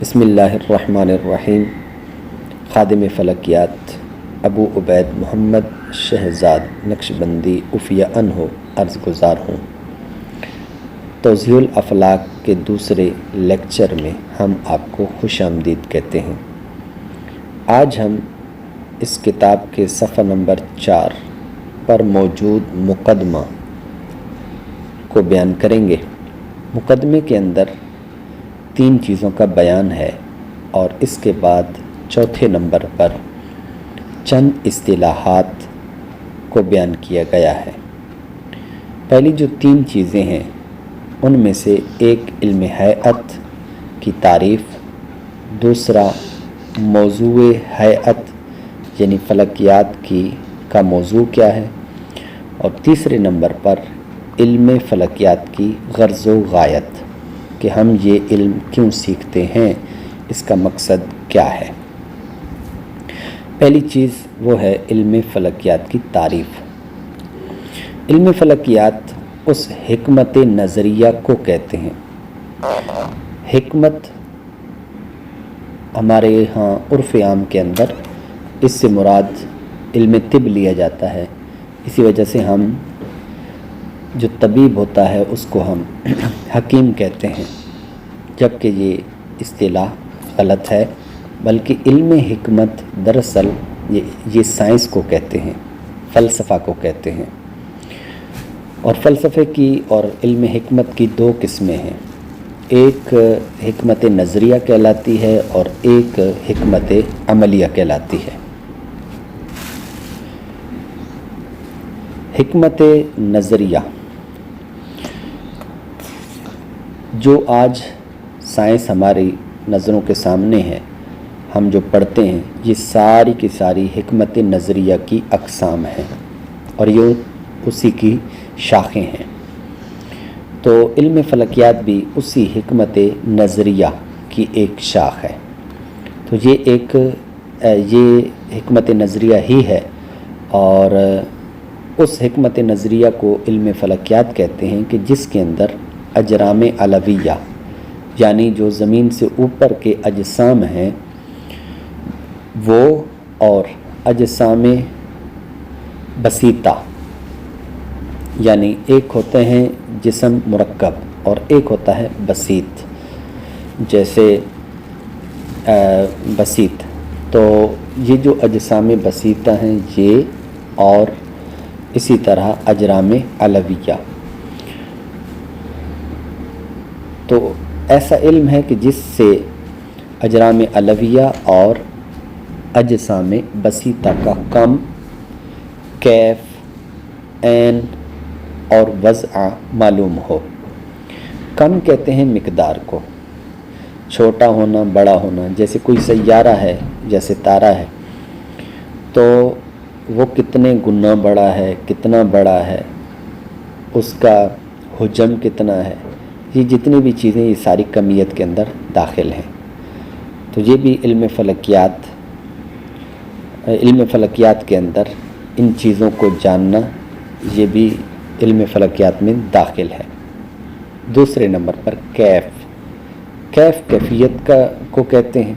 بسم اللہ الرحمن الرحیم۔ خادم فلکیات ابو عبید محمد شہزاد نقشبندی عفیہ عنہ عرض گزار ہوں۔ توضیح الافلاک کے دوسرے لیکچر میں ہم آپ کو خوش آمدید کہتے ہیں۔ آج ہم اس کتاب کے صفحہ نمبر 4 پر موجود مقدمہ کو بیان کریں گے۔ مقدمے کے اندر 3 چیزوں کا بیان ہے اور اس کے بعد چوتھے نمبر پر چند اصطلاحات کو بیان کیا گیا ہے۔ پہلی جو 3 چیزیں ہیں ان میں سے ایک علم ہیئت کی تعریف، دوسرا موضوع ہیئت یعنی فلکیات کا موضوع کیا ہے، اور تیسرے نمبر پر علم فلکیات کی غرض و غایت کہ ہم یہ علم کیوں سیکھتے ہیں، اس کا مقصد کیا ہے۔ پہلی چیز وہ ہے علم فلکیات کی تعریف۔ علم فلکیات اس حکمت نظریہ کو کہتے ہیں۔ حکمت ہمارے ہاں عرف عام کے اندر اس سے مراد علم طب لیا جاتا ہے، اسی وجہ سے ہم جو طبیب ہوتا ہے اس کو ہم حکیم کہتے ہیں، جبکہ یہ اصطلاح غلط ہے، بلکہ علم حکمت دراصل یہ سائنس کو کہتے ہیں، فلسفہ کو کہتے ہیں۔ اور فلسفے کی اور علم حکمت کی 2 قسمیں ہیں، ایک حکمت نظریہ کہلاتی ہے اور ایک حکمت عملیہ کہلاتی ہے۔ حکمت نظریہ جو آج سائنس ہماری نظروں کے سامنے ہے، ہم جو پڑھتے ہیں، یہ ساری کی ساری حکمت نظریہ کی اقسام ہیں اور یہ اسی کی شاخیں ہیں۔ تو علم فلکیات بھی اسی حکمت نظریہ کی ایک شاخ ہے۔ تو یہ حکمت نظریہ ہی ہے، اور اس حکمت نظریہ کو علم فلکیات کہتے ہیں کہ جس کے اندر اجرام علویہ یعنی جو زمین سے اوپر کے اجسام ہیں وہ، اور اجسام بسیطہ یعنی ایک ہوتے ہیں جسم مرکب اور ایک ہوتا ہے بسیط، جیسے بسیط، تو یہ جو اجسام بسیطہ ہیں یہ، اور اسی طرح اجرام علویہ، تو ایسا علم ہے کہ جس سے اجرام علویہ اور اجسام بسیطہ کا کم، کیف، عین اور وضع معلوم ہو۔ کم کہتے ہیں مقدار کو، چھوٹا ہونا، بڑا ہونا، جیسے کوئی سیارہ ہے یا ستارہ ہے تو وہ کتنے گنا بڑا ہے، کتنا بڑا ہے، اس کا حجم کتنا ہے، یہ جتنی بھی چیزیں یہ ساری کمیت کے اندر داخل ہیں۔ تو یہ بھی علم فلکیات کے اندر ان چیزوں کو جاننا، یہ بھی علم فلکیات میں داخل ہے۔ دوسرے نمبر پر کیفیت کو کہتے ہیں۔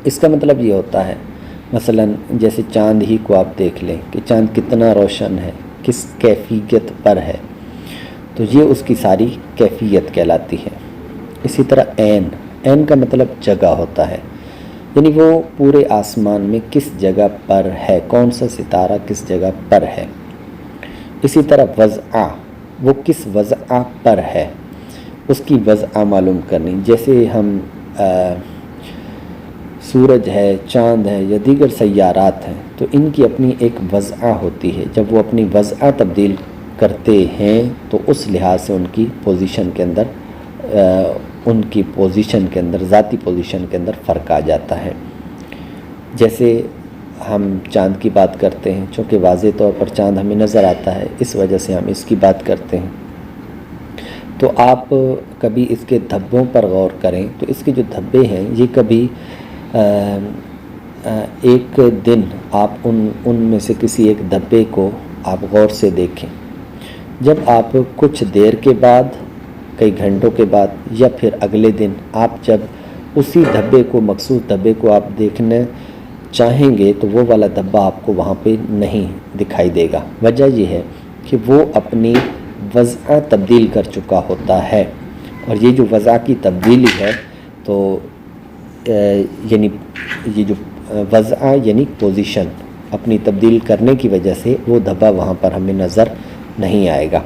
اس کا مطلب یہ ہوتا ہے، مثلا جیسے چاند ہی کو آپ دیکھ لیں کہ چاند کتنا روشن ہے، کس کیفیت پر ہے، تو یہ اس کی ساری کیفیت کہلاتی ہے۔ اسی طرح عین کا مطلب جگہ ہوتا ہے، یعنی وہ پورے آسمان میں کس جگہ پر ہے، کون سا ستارہ کس جگہ پر ہے۔ اسی طرح وضع، وہ کس وضع پر ہے، اس کی وضع معلوم کرنی، جیسے ہم سورج ہے، چاند ہے یا دیگر سیارات ہیں، تو ان کی اپنی ایک وضع ہوتی ہے، جب وہ اپنی وضع تبدیل کرتے ہیں تو اس لحاظ سے ان کی پوزیشن کے اندر ذاتی پوزیشن کے اندر فرق آ جاتا ہے۔ جیسے ہم چاند کی بات کرتے ہیں، چونکہ واضح طور پر چاند ہمیں نظر آتا ہے، اس وجہ سے ہم اس کی بات کرتے ہیں۔ تو آپ کبھی اس کے دھبوں پر غور کریں تو اس کے جو دھبے ہیں یہ کبھی ایک دن آپ ان میں سے کسی ایک دھبے کو آپ غور سے دیکھیں، جب آپ کچھ دیر کے بعد، کئی گھنٹوں کے بعد، یا پھر اگلے دن آپ جب اسی دھبے کو، مخصوص دھبے کو آپ دیکھنا چاہیں گے تو وہ والا دھبا آپ کو وہاں پہ نہیں دکھائی دے گا۔ وجہ یہ ہے کہ وہ اپنی وضع تبدیل کر چکا ہوتا ہے، اور یہ جو وضع کی تبدیلی ہے تو یعنی یہ جو وضع یعنی پوزیشن اپنی تبدیل کرنے کی وجہ سے وہ دھبا وہاں پر ہمیں نظر نہیں آئے گا۔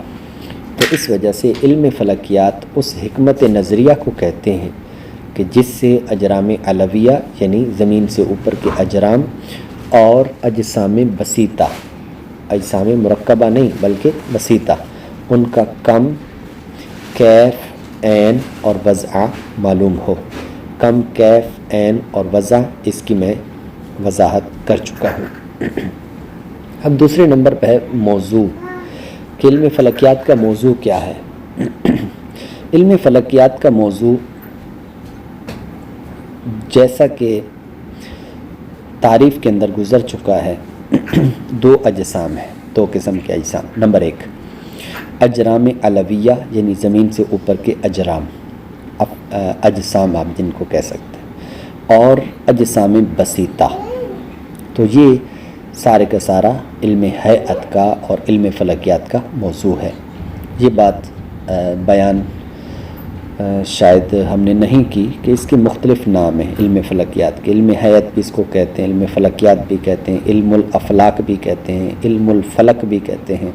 تو اس وجہ سے علم فلکیات اس حکمت نظریہ کو کہتے ہیں کہ جس سے اجرام علویہ یعنی زمین سے اوپر کے اجرام اور اجسام بسیطہ، اجسام مرکبہ نہیں بلکہ بسیطہ، ان کا کم، کیف، عین اور وضع معلوم ہو۔ کم، کیف، عین اور وضع اس کی میں وضاحت کر چکا ہوں۔ اب دوسرے نمبر پہ ہے موضوع کہ علم فلکیات کا موضوع کیا ہے۔ علم فلکیات کا موضوع جیسا کہ تعریف کے اندر گزر چکا ہے، دو اجسام ہیں، دو قسم کے اجسام۔ نمبر ایک اجرام علویہ یعنی زمین سے اوپر کے اجرام، اجسام آپ جن کو کہہ سکتے ہیں، اور اجسام بسیطہ۔ تو یہ سارے کا سارا علم ہیئت کا اور علم فلکیات کا موضوع ہے۔ یہ بات بیان شاید ہم نے نہیں کی کہ اس کے مختلف نام ہیں علم فلکیات کے۔ علم ہیئت بھی اس کو کہتے ہیں، علم فلکیات بھی کہتے ہیں، علم الافلاک بھی کہتے ہیں، علم الفلک بھی کہتے ہیں،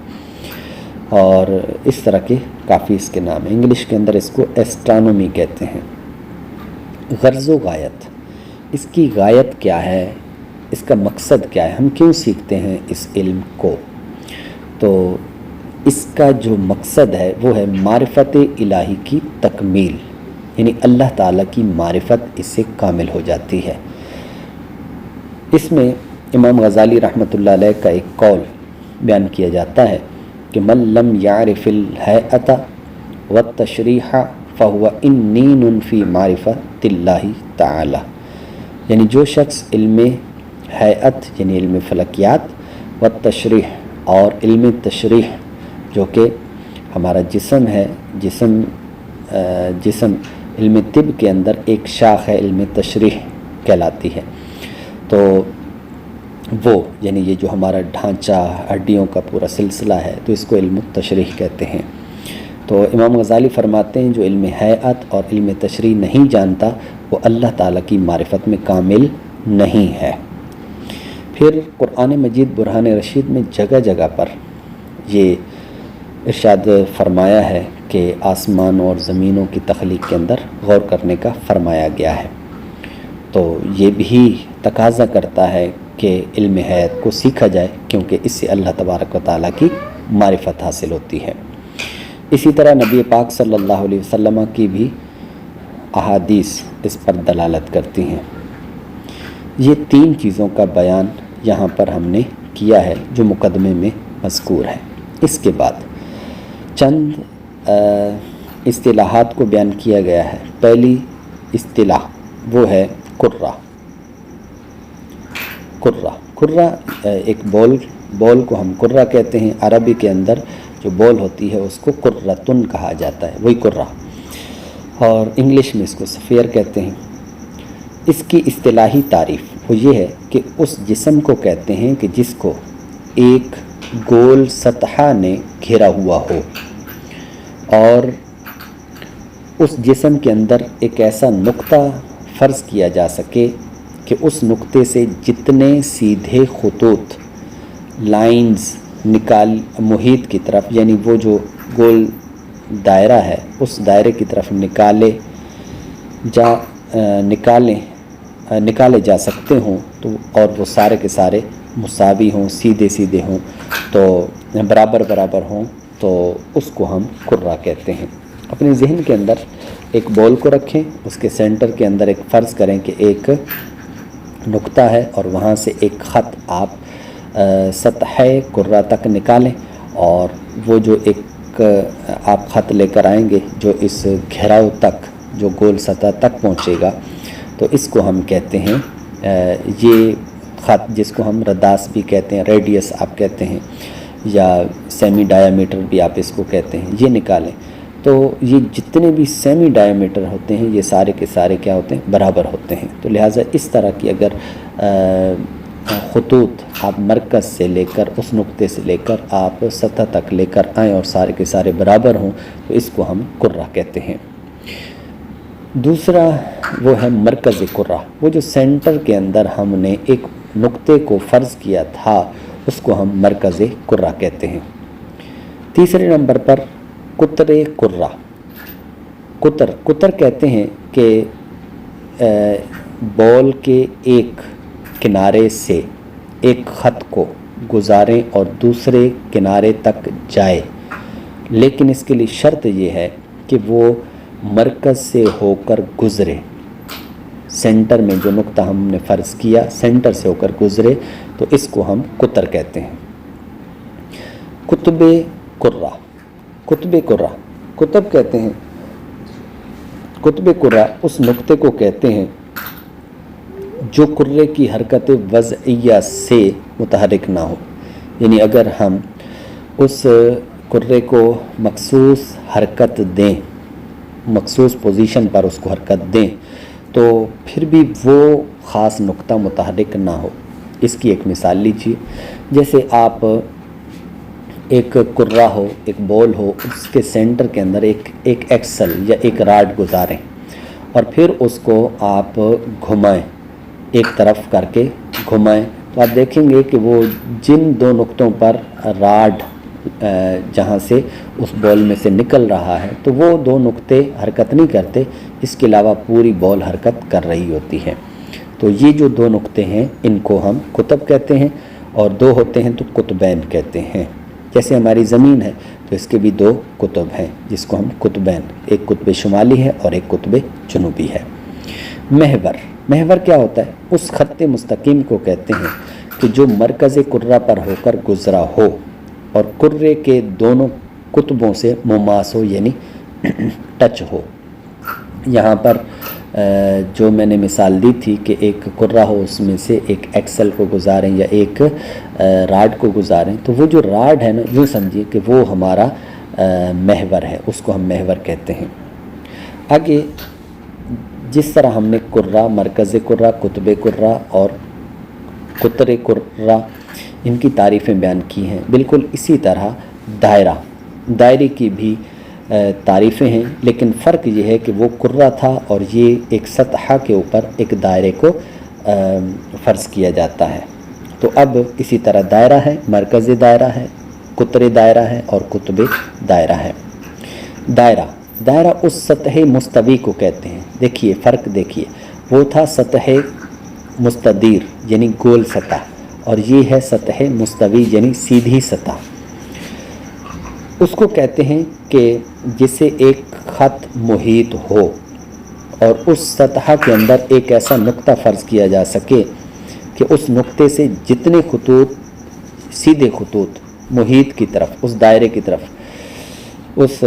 اور اس طرح کے کافی اس کے نام ہیں۔ انگلش کے اندر اس کو ایسٹرانومی کہتے ہیں۔ غرض و غایت، اس کی غایت کیا ہے، اس کا مقصد کیا ہے، ہم کیوں سیکھتے ہیں اس علم کو؟ تو اس کا جو مقصد ہے وہ ہے معرفت الہی کی تکمیل، یعنی اللہ تعالیٰ کی معرفت اس سے کامل ہو جاتی ہے۔ اس میں امام غزالی رحمۃ اللہ علیہ کا ایک قول بیان کیا جاتا ہے کہ من لم یعرف الہیئۃ والتشریح فہو انین فی معرفت اللہ تعالی، یعنی جو شخص علم ہیئت یعنی علم فلکیات والتشریح اور علم تشریح جو کہ ہمارا جسم ہے، جسم علم طب کے اندر ایک شاخ ہے، علم تشریح کہلاتی ہے، تو وہ یعنی یہ جو ہمارا ڈھانچہ، ہڈیوں کا پورا سلسلہ ہے، تو اس کو علم تشریح کہتے ہیں۔ تو امام غزالی فرماتے ہیں جو علم ہیئت اور علم تشریح نہیں جانتا وہ اللہ تعالیٰ کی معرفت میں کامل نہیں ہے۔ پھر قرآن مجید برہان رشید میں جگہ جگہ پر یہ ارشاد فرمایا ہے کہ آسمان اور زمینوں کی تخلیق کے اندر غور کرنے کا فرمایا گیا ہے۔ تو یہ بھی تقاضا کرتا ہے کہ علم ہیئت کو سیکھا جائے، کیونکہ اس سے اللہ تبارک و تعالیٰ کی معرفت حاصل ہوتی ہے۔ اسی طرح نبی پاک صلی اللہ علیہ وسلم کی بھی احادیث اس پر دلالت کرتی ہیں۔ یہ تین چیزوں کا بیان یہاں پر ہم نے کیا ہے جو مقدمے میں مذکور ہے۔ اس کے بعد چند اصطلاحات کو بیان کیا گیا ہے۔ پہلی اصطلاح وہ ہے قرہ۔ قرہ ایک بول کو ہم قرہ کہتے ہیں، عربی کے اندر جو بول ہوتی ہے اس کو قرۃن کہا جاتا ہے، وہی قرہ، اور انگلش میں اس کو سفیر کہتے ہیں۔ اس کی اصطلاحی تعریف وہ یہ ہے کہ اس جسم کو کہتے ہیں کہ جس کو ایک گول سطح نے گھیرا ہوا ہو، اور اس جسم کے اندر ایک ایسا نقطہ فرض کیا جا سکے کہ اس نقطے سے جتنے سیدھے خطوط، لائنز محیط کی طرف، یعنی وہ جو گول دائرہ ہے اس دائرے کی طرف نکالے جا سکتے ہوں، تو اور وہ سارے کے سارے مساوی ہوں، سیدھے سیدھے ہوں، تو برابر ہوں، تو اس کو ہم قرہ کہتے ہیں۔ اپنے ذہن کے اندر ایک بول کو رکھیں، اس کے سینٹر کے اندر ایک فرض کریں کہ ایک نقطہ ہے، اور وہاں سے ایک خط آپ سطح قرہ تک نکالیں، اور وہ جو ایک آپ خط لے کر آئیں گے جو اس گھیراؤ تک، جو گول سطح تک پہنچے گا، تو اس کو ہم کہتے ہیں یہ خط، جس کو ہم رداس بھی کہتے ہیں، ریڈیس آپ کہتے ہیں، یا سیمی ڈایا میٹر بھی آپ اس کو کہتے ہیں، یہ نکالیں تو یہ جتنے بھی سیمی ڈائیمیٹر ہوتے ہیں یہ سارے کے سارے کیا ہوتے ہیں؟ برابر ہوتے ہیں۔ تو لہٰذا اس طرح کی اگر خطوط آپ مرکز سے لے کر اس نقطے سے لے کر آپ سطح تک لے کر آئیں اور سارے کے سارے برابر ہوں تو اس کو ہم کرہ کہتے ہیں۔ دوسرا وہ ہے مرکز کرہ، وہ جو سینٹر کے اندر ہم نے ایک نقطے کو فرض کیا تھا اس کو ہم مرکز کرہ کہتے ہیں۔ تیسرے نمبر پر قطر کرہ۔ قطر کہتے ہیں کہ بال کے ایک کنارے سے ایک خط کو گزاریں اور دوسرے کنارے تک جائے، لیکن اس کے لیے شرط یہ ہے کہ وہ مرکز سے ہو کر گزرے۔ سینٹر میں جو نقطہ ہم نے فرض کیا سینٹر سے ہو کر گزرے تو اس کو ہم قطر کہتے ہیں۔ قطب کرہ، قطب کرہ، قطب کہتے ہیں، قطب کرہ اس نقطے کو کہتے ہیں جو کرے کی حرکت وضعیہ سے متحرک نہ ہو، یعنی اگر ہم اس کرے کو مخصوص حرکت دیں، مخصوص پوزیشن پر اس کو حرکت دیں تو پھر بھی وہ خاص نقطہ متحرک نہ ہو۔ اس کی ایک مثال لیجیے، جیسے آپ ایک کرہ ہو، ایک بال ہو، اس کے سینٹر کے اندر ایک ایکسل یا ایک راڈ گزاریں اور پھر اس کو آپ گھمائیں، ایک طرف کر کے گھمائیں تو آپ دیکھیں گے کہ وہ جن دو نقطوں پر راڈ جہاں سے اس بال میں سے نکل رہا ہے تو وہ دو نقطے حرکت نہیں کرتے، اس کے علاوہ پوری بال حرکت کر رہی ہوتی ہے۔ تو یہ جو دو نقطے ہیں ان کو ہم قطب کہتے ہیں، اور دو ہوتے ہیں تو قطبین کہتے ہیں۔ جیسے ہماری زمین ہے تو اس کے بھی دو قطب ہیں جس کو ہم قطبین، ایک قطب شمالی ہے اور ایک قطب جنوبی ہے۔ محور، محور کیا ہوتا ہے؟ اس خط مستقیم کو کہتے ہیں کہ جو مرکز کرہ پر ہو کر گزرا ہو اور کرے کے دونوں قطبوں سے مماس ہو، یعنی ٹچ ہو۔ یہاں پر جو میں نے مثال دی تھی کہ ایک کرہ ہو، اس میں سے ایک ایکسل کو گزاریں یا ایک راڈ کو گزاریں، تو وہ جو راڈ ہے نا، یوں سمجھیے کہ وہ ہمارا محور ہے، اس کو ہم محور کہتے ہیں۔ آگے جس طرح ہم نے کرہ، مرکز کرہ، قطب کرہ اور قطر کرہ ان کی تعریفیں بیان کی ہیں، بالکل اسی طرح دائرہ، دائرے کی بھی تعریفیں ہیں، لیکن فرق یہ ہے کہ وہ کرہ تھا اور یہ ایک سطح کے اوپر ایک دائرے کو فرض کیا جاتا ہے۔ تو اب اسی طرح دائرہ ہے، مرکز دائرہ ہے، قطر دائرہ ہے اور قطب دائرہ ہے۔ دائرہ، دائرہ اس سطح مستوی کو کہتے ہیں۔ دیکھیے فرق، دیکھیے وہ تھا سطح مستدیر یعنی گول سطح، اور یہ ہے سطح مستوی یعنی سیدھی سطح۔ اس کو کہتے ہیں کہ جسے ایک خط محیط ہو اور اس سطح کے اندر ایک ایسا نقطہ فرض کیا جا سکے کہ اس نقطے سے جتنے خطوط، سیدھے خطوط محیط کی طرف، اس دائرے کی طرف، اس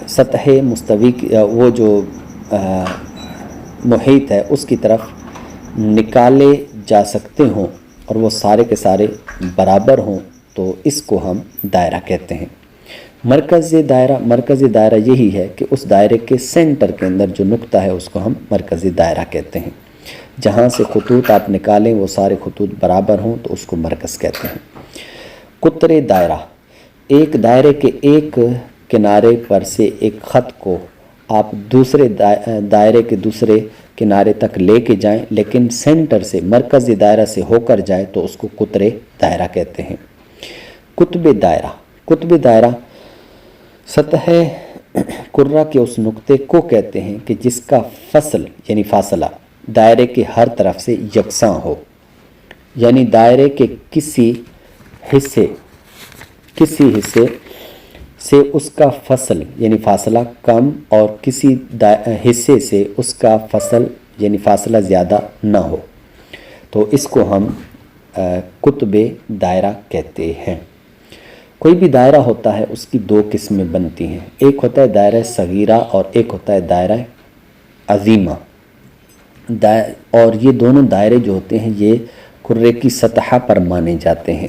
سطح مستوی کی وہ جو محیط ہے اس کی طرف نکالے جا سکتے ہوں اور وہ سارے کے سارے برابر ہوں تو اس کو ہم دائرہ کہتے ہیں۔ مرکز دائرہ، مرکز دائرہ یہی ہے کہ اس دائرے کے سینٹر کے اندر جو نقطہ ہے اس کو ہم مرکز دائرہ کہتے ہیں۔ جہاں سے خطوط آپ نکالیں وہ سارے خطوط برابر ہوں تو اس کو مرکز کہتے ہیں۔ قطر دائرہ، ایک دائرے کے ایک کنارے پر سے ایک خط کو آپ دوسرے دائرے کے دوسرے کنارے تک لے کے جائیں لیکن سینٹر سے، مرکز دائرہ سے ہو کر جائیں تو اس کو قطر دائرہ کہتے ہیں۔ قطب دائرہ، قطب دائرہ سطح کرہ کے اس نقطے کو کہتے ہیں کہ جس کا فصل یعنی فاصلہ دائرے کے ہر طرف سے یکساں ہو، یعنی دائرے کے کسی حصے سے اس کا فصل یعنی فاصلہ کم اور کسی حصے سے اس کا فصل یعنی فاصلہ زیادہ نہ ہو تو اس کو ہم قطب دائرہ کہتے ہیں۔ کوئی بھی دائرہ ہوتا ہے اس کی دو قسمیں بنتی ہیں، ایک ہوتا ہے دائرہ صغیرہ اور ایک ہوتا ہے دائرہ عظیمہ، اور یہ دونوں دائرے جو ہوتے ہیں یہ کرے کی سطح پر مانے جاتے ہیں،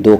2